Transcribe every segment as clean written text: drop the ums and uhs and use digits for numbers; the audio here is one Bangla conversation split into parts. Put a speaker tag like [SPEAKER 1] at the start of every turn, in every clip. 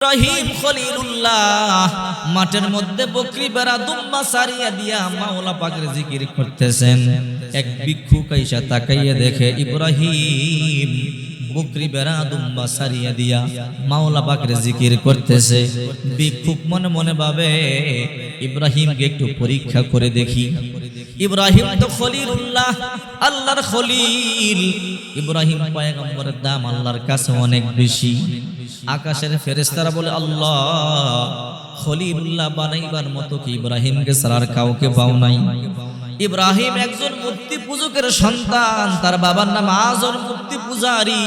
[SPEAKER 1] ইব্রাহিম খলিলুল্লাহ মাঠের মধ্যে বকরি বেড়া দুম্বা সারিয়া দিয়া মাওলা পাকের জিকির করতেছেন। এক ভিক্ষুক আইসা তাকাইয়া দেখে ইব্রাহিম বকরি বেড়া দুম্বা সারিয়া দিয়া মাওলা পাকের জিকির করতেছে। ভিক্ষুক মনে মনে ভাবে ইব্রাহিমকে একটু পরীক্ষা করে দেখি। ইব্রাহিম তো খলিলুল্লাহ, আল্লাহর খলিল। ইব্রাহিম পয়গম্বরের দাম আল্লাহর কাছে অনেক বেশি। আকাশের ফেরেশতারা বলে আল্লাহ খলিলুল্লাহ বানাইবার মতো কি ইব্রাহিমকে ছাড়া কাউকে পাও নাই। ইব্রাহিম একজন মূর্তি পূজকের সন্তান, তার বাবার নাম আজর মূর্তি পূজারী।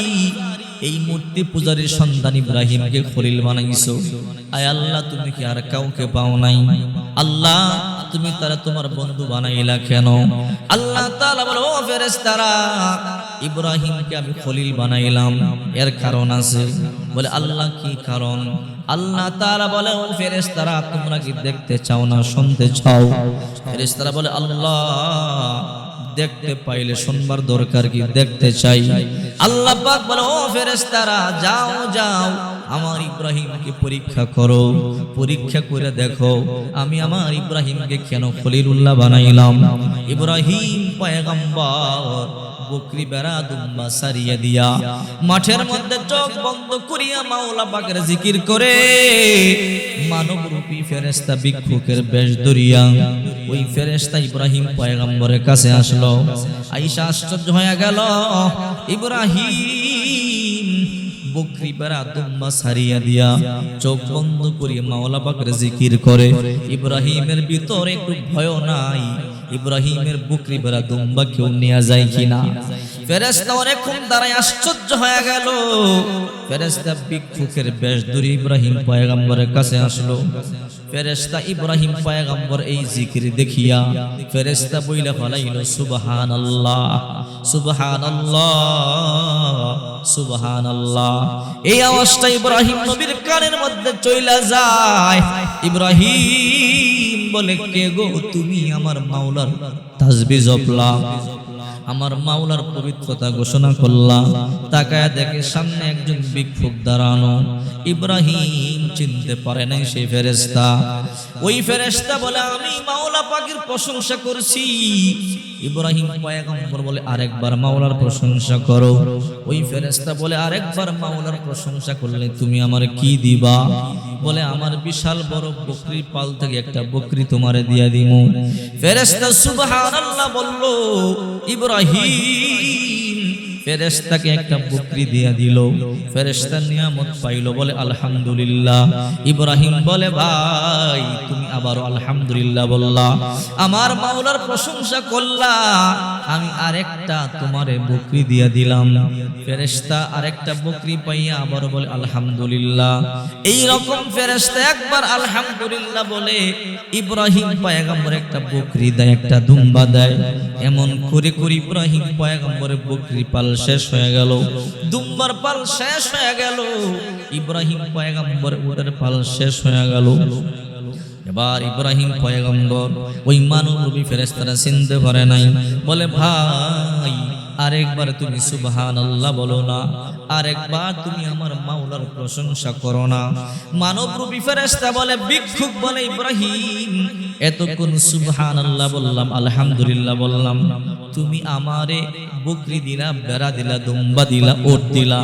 [SPEAKER 1] এই মূর্তি পূজারীর সন্তান ইব্রাহিমকে খলিল বানাইছো। আয় আল্লাহ, তুমি কি আর কাউকে পাও নাই? আল্লাহ, তুমি তারা তোমার বন্ধু বানাইলা কেন? আল্লাহ তাআলা বলে, ও ফেরেশতারা, ইব্রাহিমকে আমি খলিল বানাইলাম, এর কারণ আছে। বলে আল্লাহ কি কারণ? আল্লাহ তাআলা বলে, ও ফেরেশতারা, তোমরা কি দেখতে চাও না শুনতে চাও? ফেরেশতারা বলে আল্লাহ, দেখতে পাইলে শুনবার দরকার কি, দেখতে চাই। আল্লাহ পাক বলে, ও ফেরেশতারা, যাও যাও আমার ইব্রাহিমকে পরীক্ষা করো, পরীক্ষা করে দেখো আমি আমার ইব্রাহিমকে কেন খলিলুল্লাহ বানাইলাম। ইব্রাহিম পয়গম্বর বকরি বেড়া দুম্বা সারিয়া দিয়া মাঠের মধ্যে চোখ বন্ধ করিয়া মাওলা পাকের জিকির করে মানবরূপী ফেরেশতা ভিক্ষুকের বেশ ধরিয়া ওই ফেরেশতা ইব্রাহিম পয়গম্বরের কাছে আসলো। আয়েশা আশ্চর্য হয়ে গেল। ইব্রাহিম বকরি বেড়া দুম্বা সারিয়া দিয়া চোখ বন্ধ করিয়া মাওলা পাকের জিকির করে। ইব্রাহিমের ভিতরে একটু ভয় নাই, ইব্রাহিমের বকরি বেড়া দুম্বা কেউ নিয়ে যায় কিনা। ফেরেশতা অনেকক্ষণ দাঁড়ায় আশ্চর্য হয়ে গেল। ফেরেশতা ভিক্ষুকের বেশ ধরে ইব্রাহিম পয়গম্বরের কাছে আসলো। ফেরেশতা ইব্রাহিম পয়গম্বর এই জিকির দেখিয়া ফেরেশতা বইলা ফলাইল, সুবহানাল্লাহ সুবহানাল্লাহ সুবহানাল্লাহ। এই আওয়াজটা ইব্রাহিম নবীর কানের মধ্যে চইলা যায়। ইব্রাহিম বলে, কে গো তুমি? আমার মাওলার তাসবিহ জপলা, আমার মাওলার পবিত্রতা ঘোষণা করলা। তাকায়া দেখে সামনে একজন ভিক্ষুক দাঁড়ানো। ইব্রাহিম চিনতে পারে নাই সেই ফেরেশতা। ওই ফেরেশতা বলে, আমি মাওলা পাকের প্রশংসা করছি। ইব্রাহিম পয়গম্বর বলে, আরেকবার মাওলার প্রশংসা করো। ওই ফেরেশতা বলে, আরেকবার মাওলার প্রশংসা করলে তুমি আমার কি দিবা? বলে, আমার বিশাল বড় বকরির পাল থেকে একটা বকরি তোমারে দিয়া দিমু। ফেরেশতা সুবহানাল্লাহ বলল। ইব্রাহিম ফেরেশতাকে একটা বকরি দিয়া দিল। ফেরেশতা নিয়ামত পাইল, বলে আলহামদুলিল্লাহ। ইব্রাহিম বলে, ভাই তুমি আবারও আলহামদুলিল্লাহ বললা, আমার মাওলার প্রশংসা করলা, আমি আরেকটা তোমারে বকরি দিয়া দিলাম। ফেরেশতা আরেকটা বকরি পাইয়া আবার বলে আলহামদুলিল্লাহ। এই রকম ফেরেশতা একবার আলহামদুলিল্লাহ বলে ইব্রাহিম পয়গম্বর একটা বকরি দেয়, একটা দুম্বা দেয়। এমন করে করে ইব্রাহিম পয়গম্বরের বকরি পাল শেষ হয়ে গেল, দুম্বার পাল শেষ হয়ে গেল, ইব্রাহিম পয়গম্বর উটের পাল শেষ হয়ে গেল। এবার ইব্রাহিম পয়গম্বর ওই মানবরূপী ফেরেশতারা চিনতে পারে নাই। বলে, ভাই আরেকবার তুমি সুবহানাল্লাহ বলো না, আরেকবার তুমি আমার মাওলার প্রশংসা করো না। মানবরূপী ফেরেশতা বলে, ভিক্ষুক বলে, ইব্রাহিম এতক্ষণ সুবহানাল্লাহ বললাম, আলহামদুলিল্লাহ বললাম, তুমি আমারে বকরি দিলা, বেড়া দিলা, দুম্বা দিলা, ওট দিলা,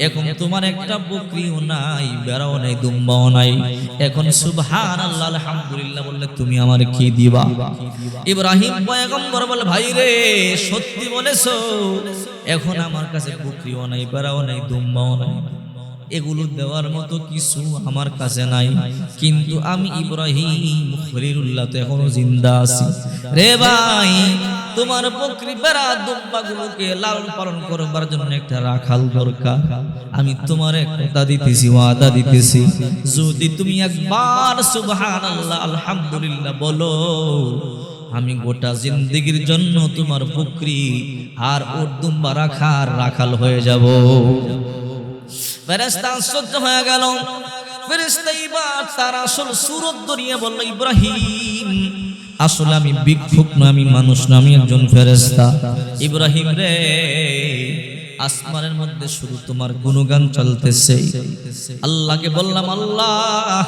[SPEAKER 1] এখন তোমার একটা বকরিও নাই, বেড়াও নাই, দুম্বাও নাই, এখন সুবহানাল্লাহ আলহামদুলিল্লাহ বললে তুমি আমার কি দিবা? ইব্রাহিম পয়গম্বর বলে, ভাই রে সত্যি বলেছো, এখন আমার কাছে বকরিও নাই, বেড়াও নাই, দুম্বাও নাই, এগুলো দেওয়ার মতো কিছু আমার কাছে নাই, কিন্তু আমি ইব্রাহিম খলিলুল্লাহ তো এখনো জিন্দা আছি। রে ভাই, তোমার বকরি বেড়া দুম্বাগুলোকে লালন পালন করবার জন্য একটা রাখাল দরকার। আমি তোমার কথা দিতেছি, ওয়াদা দিতেছি, যদি তুমি একবার সুবহানাল্লাহ আলহামদুলিল্লাহ বলো, আমি গোটা জিন্দেগীর জন্য তোমার বকরি আর ওট দুম্বা রাখার রাখাল হয়ে যাব। ফেরেশতা আশ্চর্য হয়ে গেল। ফেরেশতা এবার তার আসল সুরত ধরিয়ে বলল, ইব্রাহিম আসলে আমি ভিক্ষুক না, আমি মানুষ না, আমি একজন ফেরেশতা। ইব্রাহিম রে, আসমানের মধ্যে শুধু তোমার গুণগান চলতেছে। আল্লাহকে বললাম, আল্লাহ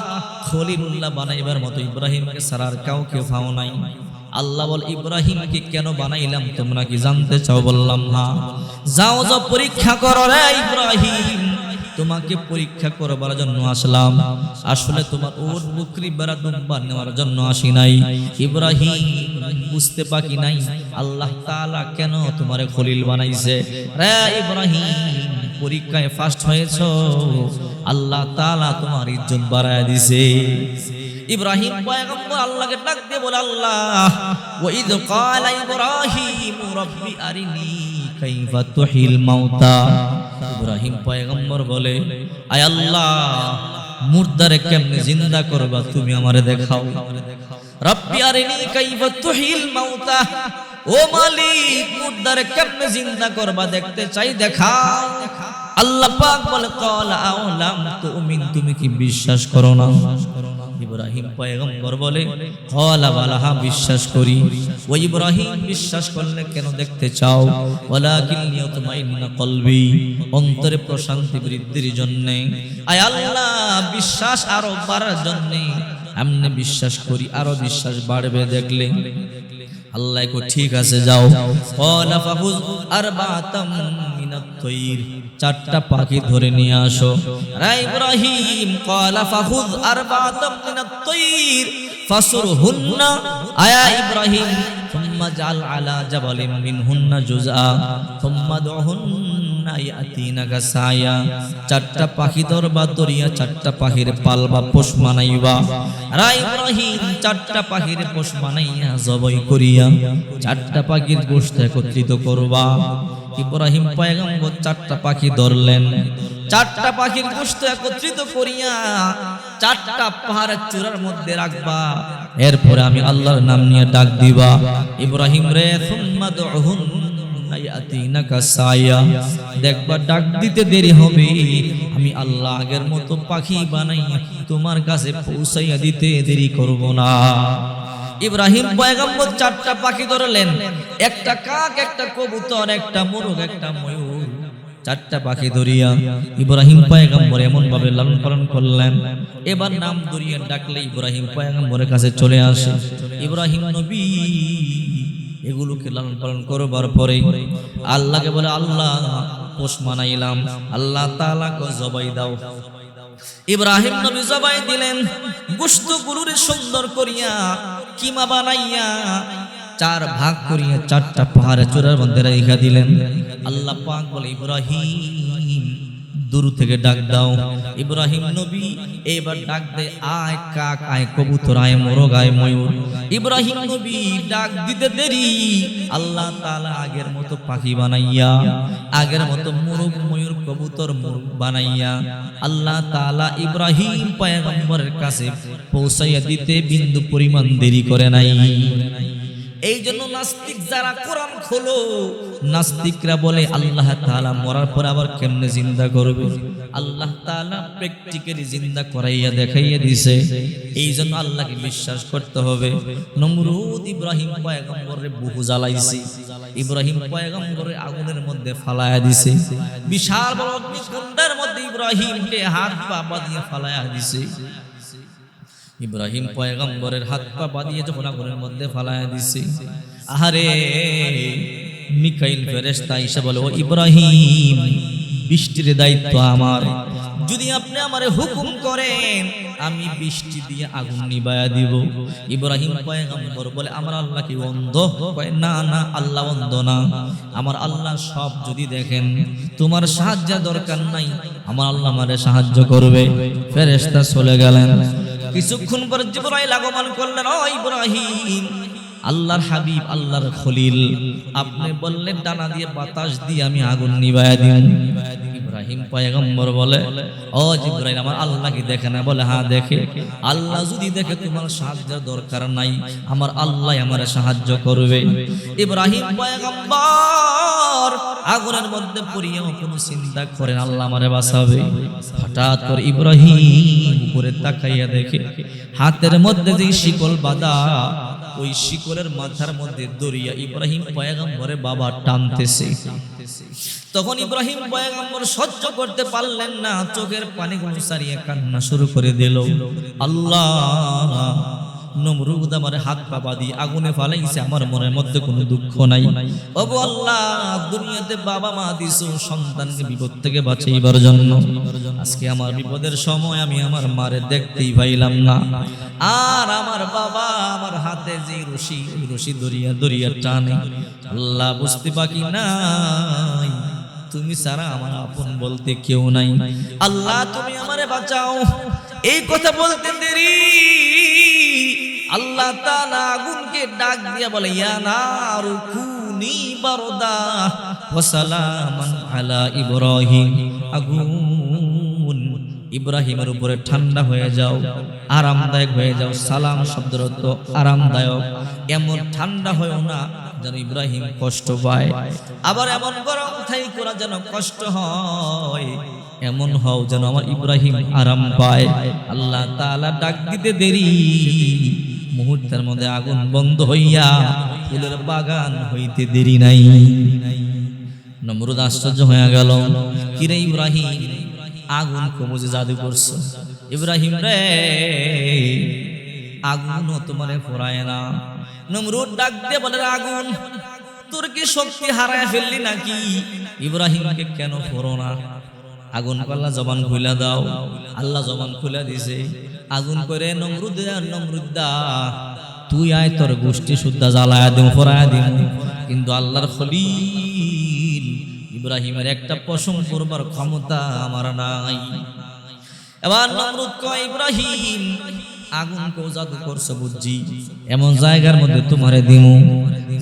[SPEAKER 1] খলিলুল্লাহ বানাইবার মতো ইব্রাহিমকে ছাড়ার কাউকে পাও নাই। আল্লাহ বল, ইব্রাহিমকে কেন বানাইলাম তোমরা কি জানতে চাও? বললাম হ্যাঁ। যাও যাও পরীক্ষা করো রে ইব্রাহিম, তোমাকে পরীক্ষা করবার জন্য আসলাম। আসলে তোমার উট বকরি বেড়া দুম্বা নেওয়ার জন্য আসি নাই। ইব্রাহিম বুঝতে বাকি নাই আল্লাহ তাআলা কেন তোমারে খলিল বানাইছে। রে ইব্রাহিম, পরীক্ষায় ফার্স্ট হয়েছো, আল্লাহ তাআলা তোমার ইজ্জত বাড়ায় দিছে। ইব্রাহিম পয়গম্বর আল্লাহকে ডাক দিয়ে বলে, আল্লাহ ওয়াইদ ক্বালা ইব্রাহিম রাব্বি আরিনি কাইফা তুহিল মাউতা। ইব্রাহিম পয়গম্বর বলে, আয় আল্লাহ, মুর্দারে কেমনে জিন্দা করবা তুমি আমারে দেখাও। রাব্বি আরিনি কাইফা তুহিল মাউতা, ও মালিক মুর্দারে কেমনে জিন্দা করবা দেখতে চাই, দেখাও। আল্লাহ পাক বলে, ক্বালা আওলাম তুমিন, তুমি কি বিশ্বাস করো না? ইব্রাহিম পয়গম্বর বলে, ক্বালা বালাহা, বিশ্বাস করি। ও ইব্রাহিম, বিশ্বাস করলে কেন দেখতে চাও? ওয়ালাকিন লিয়াতমাইন্না কলবি, অন্তরে প্রশান্তি বৃদ্ধির জন্য। আয় আল্লাহ, বিশ্বাস আরো বাড়ার জন্য এমনি বিশ্বাস করি, আরো বিশ্বাস বাড়বে দেখলে। আল্লাহ কো ঠিক আছে যাও। ক্বালা ফাহুজ আরবাতাম মিনাত তায়র, চারটা পাখি ধরে নিয়ে আসো। রে ইব্রাহিম, ক্বালা ফাহুজ আরবাতাম মিনাত তায়র ফাসুরহুন্না, আয়া ইব্রাহিম সুম্মা জাল আলা জাবালিন মিনহুন্না জুজআ সুম্মা দুহুন্না ইয়াতিনাকা সায়া। চারটা পাখি ধরবা, ধরিয়া চারটা পাখির পালবা, পোষ বানাইবা। রে ইব্রাহিম, চারটা পাখির পোষ বানাইয়া জবাই করিয়া চারটা পাখির গোশত একত্রিত করবা। ইব্রাহিম পয়গম্বর চারটা পাখি ধরলেন, চারটা পাখির গোশত একত্রিত করিয়া চারটা পাহাড়ের চূড়ার মধ্যে রাখবা। এরপরে আমি আল্লাহর নাম নিয়ে ডাক দিবা, ইব্রাহিম রে সুম্মা দুহুন্না ইয়াতিনাকা সায়া। দেখবা ডাক দিতে দেরি হবে, আমি আল্লাহ আগের মতো পাখি বানাইয়া তোমার কাছে পৌঁছাইয়া দিতে দেরি করব না। ইব্রাহিম পয়গম্বর চারটা পাখি ধরলেন, একটা কাক, একটা কবুতর, একটা মোরগ, একটা ময়ূর। চারটা পাখি ধরিয়া ইব্রাহিম পয়গম্বর এমন ভাবে লালন পালন করলেন। এবার নাম ধরিয়া ডাকলে ইব্রাহিম পয়গম্বরের কাছে চলে আসে। ইব্রাহিম নবী এগুলোকে লালন পালন করবার পরে আল্লাহকে বলে, আল্লাহ পোষ মানাইলাম, আল্লাহ তাআলাকে জবাই দাও। ইব্রাহিম নবী জবাই দিলেন, গোশতগুলোরে সুন্দর করিয়া কিমা বানাইয়া চার ভাগ করিয়া চারটা পাহাড়ে চূড়ার মধ্যে রেখে দিলেন। আল্লাহ পাক বলে, ইব্রাহিম দূর থেকে ডাক দাও। ইব্রাহিম নবী এবার ডাক দেয়, আয় কাক, আয় কবুতর, আয় মোরগ, আয় ময়ূর। ইব্রাহিম নবী ডাক দিতে দেরি, আল্লাহ তাআলা আগের মতো পাখি বানাইয়া, আগের মতো মোরগ, ময়ূর, কবুতর, মোরগ বানাইয়া আল্লাহ তাআলা ইব্রাহিম পয়গম্বরের কাছে পৌঁছাইয়া দিতে বিন্দু পরিমাণ দেরি করে নাই। এই জন্য নাস্তিক যারা কোরআন খোলো, নাস্তিকরা বলে আল্লাহ তাআলা মরার পর আবার কেমনে জিন্দা করবে? আল্লাহ তাআলা প্র্যাকটিক্যালি জিন্দা করাইয়া দেখাইয়া দিছে। এই জন্য আল্লাহকে বিশ্বাস করতে হবে। নমরুদ ইব্রাহিম পয়গম্বরে বহু জ্বালাইছে, ইব্রাহিম পয়গম্বরে আগুনের মধ্যে ফালায়া দিছে। বিশাল বড় অগ্নিকুণ্ডের মধ্যে ইব্রাহিমকে হাত পা বাঁধিয়ে ফালায়া দিছে। ইব্রাহিম পয়গম্বরের হাত পা বাঁধিয়ে যখন আগুনের মধ্যে ফালায়া দিছে, আহারে মিকাইল ফেরেশতা এসে বলে, ও ইব্রাহিম, বৃষ্টির দায়িত্ব আমার। যদি আপনি আমারে হুকুম করেন আমি বৃষ্টি দিয়ে আগুন নিবায়া দিব। ইব্রাহিম পয়গম্বর বলে, আমার আল্লাহ কি অন্ধ? না না, আল্লাহ অন্ধ না। আমার আল্লাহ সব যদি দেখেন, তোমার সাহায্য দরকার নাই, আমার আল্লাহ আমারে সাহায্য করবে। ফেরেশতা চলে গেলেন। কিছুক্ষণ পর জিবরাইল আগমন করলেন, ও ইব্রাহিম, আল্লাহর হাবিব, আল্লাহর খলিল, আপনি বললেন ডানা দিয়ে বাতাস দিয়ে আমি আগুন নিভায়া দিই। ইব্রাহিম পয়গম্বর বলে, ও জিবরাইল, আমার আল্লাহ কি দেখে না? বলে, হ্যাঁ দেখে। আল্লাহ যদি দেখে তোমার সাহায্যের দরকার নাই, আমার আল্লাহ আমারে সাহায্য করবে। ইব্রাহিম পয়গম্বর আগুনের মধ্যে পড়িয়াও কোনো চিন্তা করেন আল্লাহ আমারে বাঁচাবে। হঠাৎ করে ইব্রাহিম উপরে তাকাইয়া দেখে হাতের মধ্যে যে শিকল বাঁধা, ওই শিকলের মাথার মধ্যে দড়িয়া ইব্রাহিম পয়গম্বরের বাবা টানতেছে। তখন ইব্রাহিম পয়গম্বর সহ্য করতে পারলেন না, চোখের পানিগুলো সারিয়ে কান্না শুরু করে দিল। আল্লাহ, নমরুদ আমার হাত পা বাঁধি আগুনে ফালাইছে, আমার মনের মধ্যে কোনো দুঃখ নাই। ওগো আল্লাহ, দুনিয়াতে বাবা মা দিছো সন্তানকে বিপদ থেকে বাঁচাইবার জন্য, আজকে আমার বিপদের সময় আমি আমার মারে দেখতেই পাইলাম না। আর আমার বাবা আমার হাতে যে রশি, ওই রশি দরিয়া দরিয়া টানে। আল্লাহ, বুঝতে বাকি নাই তুমি ছাড়া আমার আপন বলতে কেউ নাই। আল্লাহ, তুমি আমারে বাঁচাও। এই কথা বলতে দেরি আল্লাহ তাআলা আগুনকে ডাক দিয়া বলে, ইয়া নারু কুনি বারদা ওয়া সালামান আলা ইব্রাহিম। আগুন, ইব্রাহিমের উপরে ঠান্ডা হয়ে যাও, আরামদায়ক হয়ে যাও। সালাম শব্দের অর্থ আরামদায়ক। এমন ঠান্ডা হয়েও না যেন ইব্রাহিম কষ্ট পায়, আবার এমন গরম থাইকো না যেন কষ্ট হয়। এমন হও যেন আমার ইব্রাহিম আরাম পায়। আল্লাহ তাআলা ডাক দিতে দেরি, মুহূর্তের মধ্যে আগুন বন্ধ হইয়া ফুলের বাগান হইতে দেরি নাই। নমরুদ আশ্চর্য হয়ে গেল, কিরে ইব্রাহিম, আগুন কবুজে জাদু করছো? ইব্রাহিম রে, আগুনও তোমারে পোড়ায় না। নমরুদ ডাক দিয়ে বলে, আগুন তোর কি শক্তি হারায় ফেললি নাকি? ইব্রাহিমকে কেন পোড়ো না? আগুন আল্লাহ জবান খুলে দাও। আল্লাহ জবান খুলে দিছে। আগুন করে নমরুদ্দা তুই আয়, তোর গোষ্ঠী শুদ্ধা জ্বালায়া দিম, পোড়ায়া দিম। কিন্তু আল্লাহর খলিল ইব্রাহিমের একটা পশম করবার ক্ষমতা আমার নাই। এবার নমরুদ কয়, ইব্রাহিম আগুন কেউ জাদু করছে বুঝছি, এমন জায়গার মধ্যে তোমারে দিমু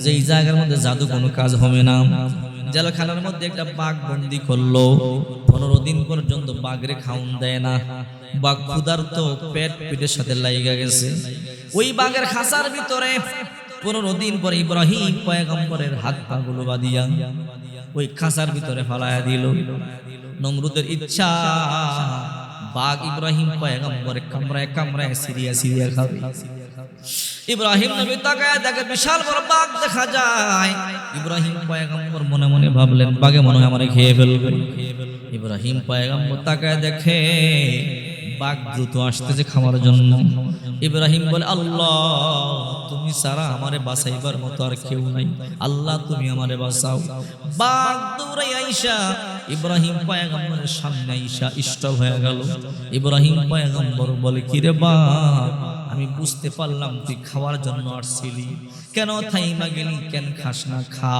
[SPEAKER 1] যেই জায়গার মধ্যে জাদু কোনো কাজ হবে না। জেলখানার মধ্যে একটা বাঘ বন্দি করলো, 15 দিন পর্যন্ত বাঘরে খাউন দেয় না। বাঘ ক্ষুধার্ত, পেট পিঠের সাথে লাইগা গেছে। ওই বাঘের খাঁচার ভিতরে 15 দিন পরে ইব্রাহিম পয়গম্বরের হাত পা গুলো বাঁধিয়া ওই খাঁচার ভিতরে ফালায়া দিল। নমরুদের ইচ্ছা বাঘ ইব্রাহিম পয়গম্বরের কামরায় কামরায় সিরিয়া সিরিয়া খাবে। ইব্রাহিম নবী তাকায় দেখে বিশাল বড় বাঘ দেখা যায়। ইব্রাহিম পয়গম্বর মনে মনে ভাবলেন, বাঘে মনে হয় আমারে খেয়ে ফেলবে। ইব্রাহিম পয়গম্বর তাকায় দেখে বাঘ দ্রুত আসতেছে খাওয়ার জন্য। ইব্রাহিম বলে, আল্লাহ তুমি ছাড়া আমারে বাঁচাইবার মতো আর কেউ নাই, আল্লাহ তুমি আমারে বাঁচাও। বাঘ দৌড়ে আইসা ইব্রাহিম পয়গম্বরের সামনে আইসা স্টপ হয়ে গেল। ইব্রাহিম পয়গম্বর বলে, কিরে বাঘ, আমি বুঝতে পারলাম তুই খাওয়ার জন্য আসছিলি, কেন থাইমা গেলি, কেন খাস না, খা।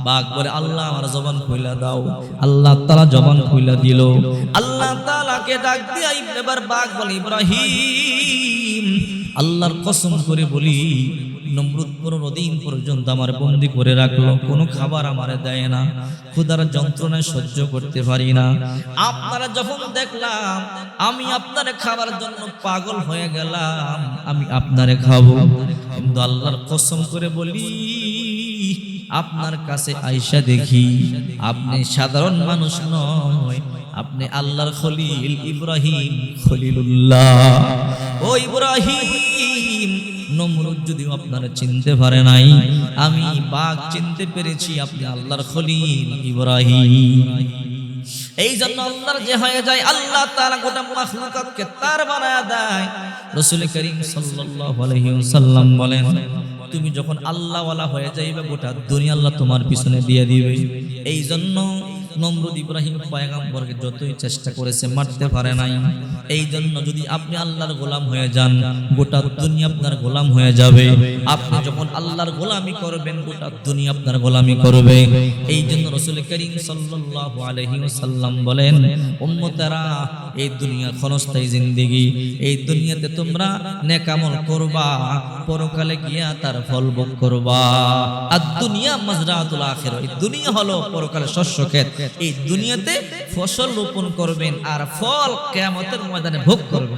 [SPEAKER 1] বাঘ বলে, আল্লাহ আমার জবান খুইলা দাও। আল্লাহ তাআলা জবান খুইলা দিল। আল্লাহ তাআলাকে ডাক দিয়া এবার বাঘ বলে, ইব্রাহিম আল্লাহর কসম করে বলি, নমরুদ 15 দিন পর্যন্ত আমার বন্দী করে রাখলো, কোনো খাবার আমারে দেয় না, ক্ষুধার যন্ত্রণায় সহ্য করতে পারি না। আপনারা যখন দেখলাম আমি আপনারে খাবার জন্য পাগল হয়ে গেলাম, আমি আপনারে খাবো। কিন্তু আল্লাহর কসম করে বলি, আপনার কাছে আইসা দেখি আপনি সাধারণ মানুষ নয়, আপনি আল্লাহর খলিল ইব্রাহিম খলিলুল্লাহ। ও ইব্রাহিম, নমরুদ যদিও আপনারা চিনতে পারে নাই, আমি বাঘ চিনতে পেরেছি, আপনি আল্লাহর খলিল ইব্রাহিম। এই জন্য আল্লাহর যে হয়ে যায়, আল্লাহ তাআলা গোটা মাখলুকাতকে তার বানায়া দেয়। রাসূল করিম সাল্লাল্লাহু আলাইহি ওয়াসাল্লাম বলেন, তুমি যখন আল্লাহ ওয়ালা হয়ে যাইবে, গোটা দুনিয়া আল্লাহ তোমার পিছনে দিয়ে দিবে। এই জন্য নমরুদ ইব্রাহিম পয়গম্বরকে যতই চেষ্টা করেছে মারতে পারে নাই। এই জন্য যদি আপনি আল্লাহর গোলাম হয়ে যান, গোটা দুনিয়া আপনার গোলাম হয়ে যাবে। আপনি যখন আল্লাহর গোলামি করবেন, গোটা দুনিয়া আপনার গোলামি করবে। এই জন্য রাসূল করিম সাল্লাল্লাহু আলাইহি ওয়াসাল্লাম বলেন, উম্মতেরা, এই দুনিয়া ক্ষণস্থায়ী জিন্দেগি, এই দুনিয়াতে তোমরা নেক আমল করবা, পরকালে গিয়া তার ফল ভোগ করবা। আর দুনিয়া মাজরাতুল আখিরা, এই দুনিয়া হলো পরকালে শস্য ক্ষেত। এই দুনিয়াতে ফসল রোপণ করবেন আর ফল কিয়ামতের ময়দানে ভোগ করবেন।